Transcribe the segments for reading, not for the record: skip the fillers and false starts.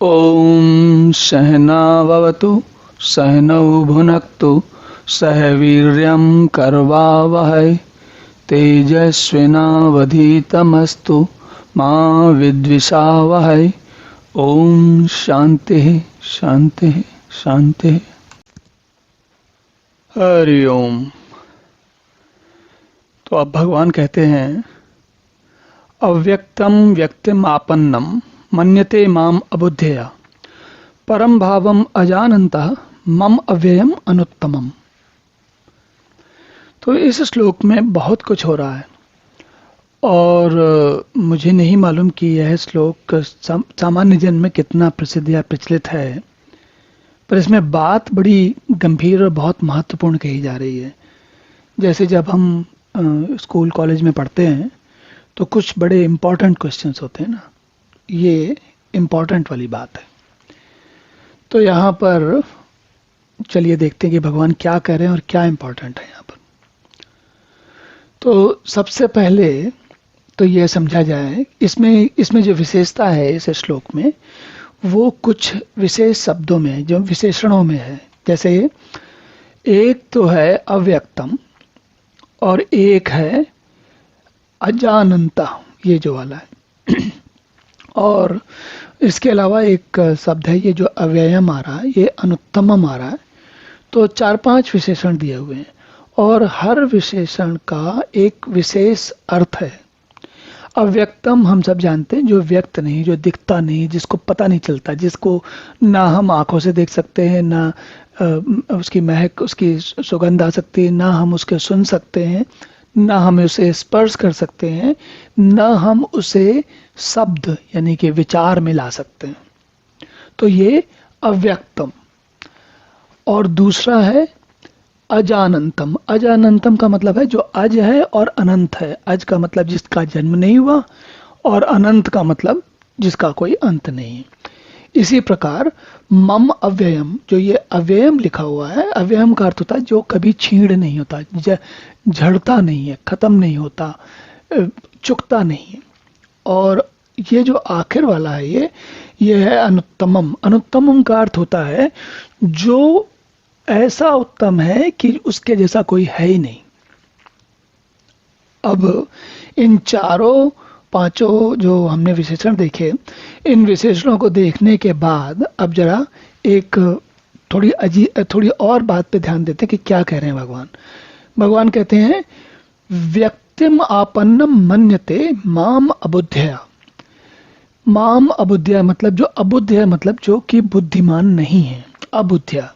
ॐ सहनाववतु सहनौ भुनक्तु सह वीर्यं करवावहै तेजस्विनावधीतमस्तु मा विद्विषावहै। ओम शांति शांति शांति। हरि ओम। तो अब भगवान कहते हैं, अव्यक्तम व्यक्तिम आपन्नम मन्यते माम अबुद्धया परम भावम अजानन्तः मम अव्ययम अनुत्तमम। तो इस श्लोक में बहुत कुछ हो रहा है और मुझे नहीं मालूम कि यह श्लोक सामान्य जन में कितना प्रसिद्ध या प्रचलित है, पर इसमें बात बड़ी गंभीर और बहुत महत्वपूर्ण कही जा रही है। जैसे जब हम स्कूल कॉलेज में पढ़ते हैं तो कुछ बड़े इम्पोर्टेंट क्वेश्चंस होते हैं ना, ये इम्पोर्टेंट वाली बात है। तो यहाँ पर चलिए देखते हैं कि भगवान क्या कह रहे हैं और क्या इम्पोर्टेंट है यहाँ पर। तो सबसे पहले तो यह समझा जाए, इसमें जो विशेषता है इस श्लोक में, वो कुछ विशेष शब्दों में, जो विशेषणों में है। जैसे एक तो है अव्यक्तम और एक है अजानंता, ये जो वाला है। और इसके अलावा एक शब्द है ये जो अव्ययम आ रहा है, ये अनुत्तमम आ रहा है। तो 4-5 विशेषण दिए हुए हैं और हर विशेषण का एक विशेष अर्थ है। अव्यक्तम हम सब जानते हैं, जो व्यक्त नहीं, जो दिखता नहीं, जिसको पता नहीं चलता, जिसको ना हम आंखों से देख सकते हैं, ना उसकी महक, उसकी सुगंध आ सकती है, ना हम उसके सुन सकते हैं, ना हम उसे स्पर्श कर सकते हैं, ना हम उसे शब्द यानी कि विचार में ला सकते हैं। तो ये अव्यक्तम। और दूसरा है अजानंतम। अजानंतम का मतलब है जो अज है और अनंत है। अज का मतलब जिसका जन्म नहीं हुआ और अनंत का मतलब जिसका कोई अंत नहीं है। इसी प्रकार मम अव्ययम, जो ये अव्ययम लिखा हुआ है, अव्ययम का अर्थ होता है जो कभी छीण नहीं होता, झड़ता नहीं है, खत्म नहीं होता, चुकता नहीं है। और ये जो आखिर वाला है ये है अनुत्तमम। अनुत्तमम का अर्थ होता है जो ऐसा उत्तम है कि उसके जैसा कोई है ही नहीं। अब इन 4-5 जो हमने विशेषण देखे, इन विशेषणों को देखने के बाद अब जरा एक थोड़ी और बात पे ध्यान देते हैं कि क्या कह रहे हैं भगवान। भगवान कहते हैं व्यक्तिम आपन्नम मन्यते माम अबुद्धया। माम अबुद्धया मतलब जो अबुद्ध है, मतलब जो कि बुद्धिमान नहीं है, अबुद्धया।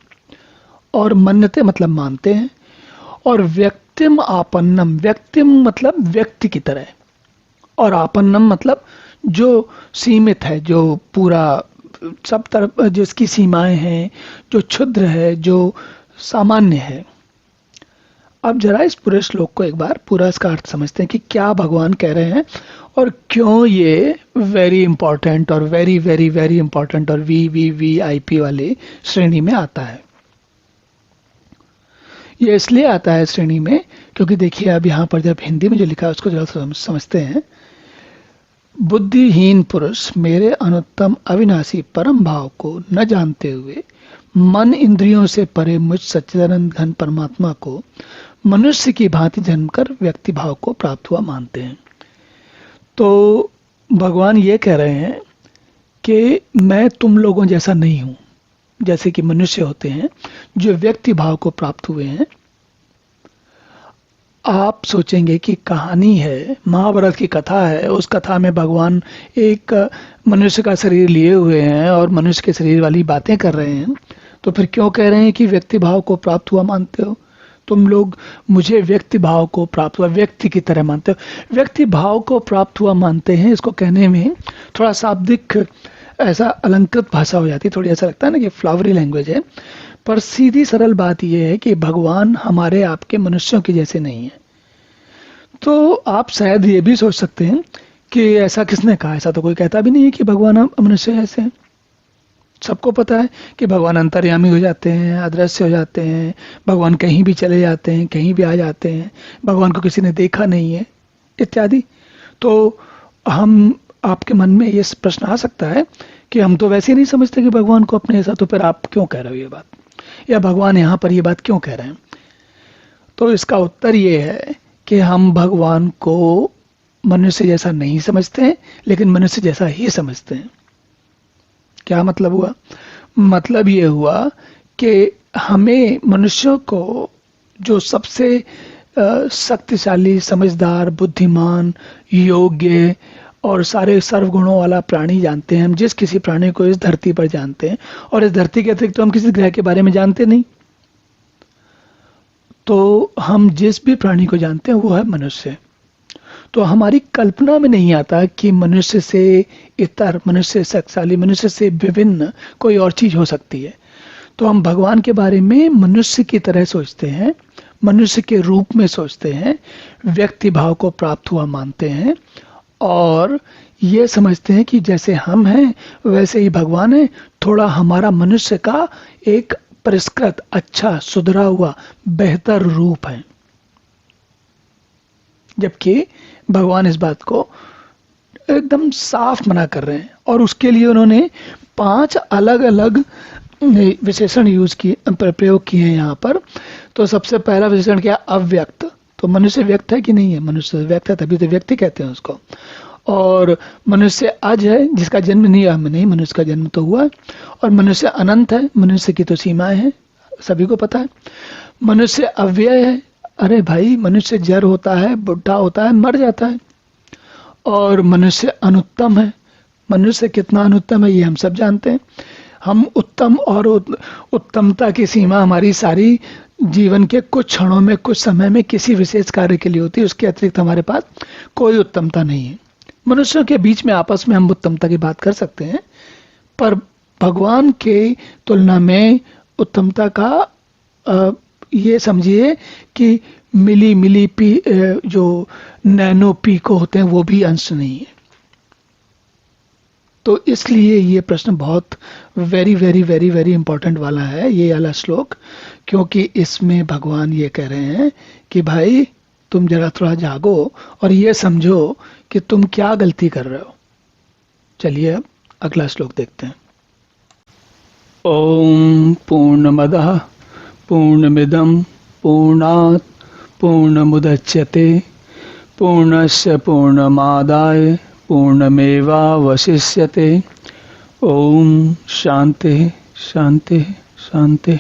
और मन्यते मतलब मानते हैं। और व्यक्तिम आपन्नम, व्यक्तिम मतलब व्यक्ति की तरह, और आपन्नम मतलब जो सीमित है, जो पूरा सब तरफ जिसकी सीमाएं हैं, जो क्षुद्र है, जो सामान्य है। अब जरा इस पूरे श्लोक को एक बार पूरा इसका अर्थ समझते हैं कि क्या भगवान कह रहे हैं और क्यों ये वेरी इंपॉर्टेंट और वेरी वेरी वेरी इंपॉर्टेंट और VVVIP वाली श्रेणी में आता है। ये इसलिए आता है श्रेणी में क्योंकि देखिए अब यहाँ पर जब हिंदी में जो लिखा है उसको जरा समझते हैं। बुद्धिहीन पुरुष मेरे अनुत्तम अविनाशी परम भाव को न जानते हुए मन इंद्रियों से परे मुझ सच्चिदानंद घन परमात्मा को मनुष्य की भांति जन्मकर व्यक्ति भाव को प्राप्त हुआ मानते हैं। तो भगवान ये कह रहे हैं कि मैं तुम लोगों जैसा नहीं हूं, जैसे कि मनुष्य होते हैं जो व्यक्ति भाव को प्राप्त हुए हैं। आप सोचेंगे कि कहानी है, महाभारत की कथा है, उस कथा में भगवान एक मनुष्य का शरीर लिए हुए हैं और मनुष्य के शरीर वाली बातें कर रहे हैं, तो फिर क्यों कह रहे हैं कि व्यक्ति भाव को प्राप्त हुआ मानते हो तुम लोग? मुझे व्यक्ति भाव को प्राप्त हुआ, व्यक्ति की तरह मानते हो। व्यक्ति भाव को प्राप्त हुआ मानते हैं, इसको कहने में थोड़ा शाब्दिक ऐसा अलंकृत भाषा हो जाती है, थोड़ी ऐसा लगता है ना कि फ्लावरी लैंग्वेज है। पर सीधी सरल बात यह है कि भगवान हमारे आपके मनुष्यों के जैसे नहीं है। तो आप शायद ये भी सोच सकते हैं कि ऐसा किसने कहा, ऐसा तो कोई कहता भी नहीं है कि भगवान मनुष्य जैसे हैं। सबको पता है कि भगवान अंतर्यामी हो जाते हैं, अदृश्य हो जाते हैं, भगवान कहीं भी चले जाते हैं, कहीं भी आ जाते हैं, भगवान को किसी ने देखा नहीं है इत्यादि। तो हम आपके मन में ये प्रश्न आ सकता है कि हम तो वैसे ही नहीं समझते कि भगवान को अपने ऐसा, तो फिर आप क्यों कह रहे हो ये बात, या भगवान यहाँ पर ये बात क्यों कह रहे हैं? तो इसका उत्तर ये है कि हम भगवान को मनुष्य जैसा नहीं समझते हैं, लेकिन मनुष्य जैसा ही समझते हैं। क्या मतलब हुआ? मतलब ये हुआ कि हमें मनुष्यों को जो सबसे शक्तिशाली, समझदार, बुद्धिमान, योग्य और सारे सर्वगुणों वाला प्राणी जानते हैं, हम जिस किसी प्राणी को इस धरती पर जानते हैं, और इस धरती के अतिरिक्त तो हम किसी ग्रह के बारे में जानते नहीं, तो हम जिस भी प्राणी को जानते हैं वो है मनुष्य। तो हमारी कल्पना में नहीं आता कि मनुष्य से इतर, मनुष्य से शक्तिशाली, मनुष्य से विभिन्न कोई और चीज हो सकती है। तो हम भगवान के बारे में मनुष्य की तरह सोचते हैं, मनुष्य के रूप में सोचते हैं, व्यक्ति भाव को प्राप्त हुआ मानते हैं, और ये समझते हैं कि जैसे हम हैं वैसे ही भगवान है, थोड़ा हमारा मनुष्य का एक परिष्कृत, अच्छा, सुधरा हुआ, बेहतर रूप है। जबकि भगवान इस बात को एकदम साफ मना कर रहे हैं, और उसके लिए उन्होंने 5 अलग अलग विशेषण प्रयोग किए हैं यहाँ पर। तो सबसे पहला विशेषण क्या? अव्यक्त। तो मनुष्य व्यक्त है कि नहीं है? मनुष्य व्यक्त है, तभी तो व्यक्ति कहते हैं उसको। और मनुष्य अज है, जिसका जन्म नहीं हुआ, नहीं, मनुष्य का जन्म तो हुआ। और मनुष्य अनंत है, मनुष्य की तो सीमाएं हैं, सभी को पता है। मनुष्य अव्यय है, अरे भाई मनुष्य जड़ होता है, बुढ़ा होता है, मर जाता है। और मनुष्य अनुत्तम है, मनुष्य कितना अनुत्तम है ये हम सब जानते हैं। हम उत्तम और उत्तमता की सीमा हमारी सारी जीवन के कुछ क्षणों में, कुछ समय में, किसी विशेष कार्य के लिए होती है, उसके अतिरिक्त हमारे पास कोई उत्तमता नहीं है। मनुष्यों के बीच में आपस में हम उत्तमता की बात कर सकते हैं, पर भगवान के तुलना में उत्तमता का ये समझिए कि मिली मिली पी, जो नैनो पीको होते हैं वो भी अंश नहीं है। तो इसलिए ये प्रश्न बहुत very very very very important वाला है, ये वाला श्लोक, क्योंकि इसमें भगवान ये कह रहे हैं कि भाई तुम जरा थोड़ा जागो और ये समझो कि तुम क्या गलती कर रहे हो। चलिए अब अगला श्लोक देखते हैं। ओम पूर्णमदः पूर्णमिदं पूर्णात् पूर्णमुदच्यते पूर्णस्य पूर्णमादाय पूर्णमेवावशिष्यते। ओम शांति शांति शांति।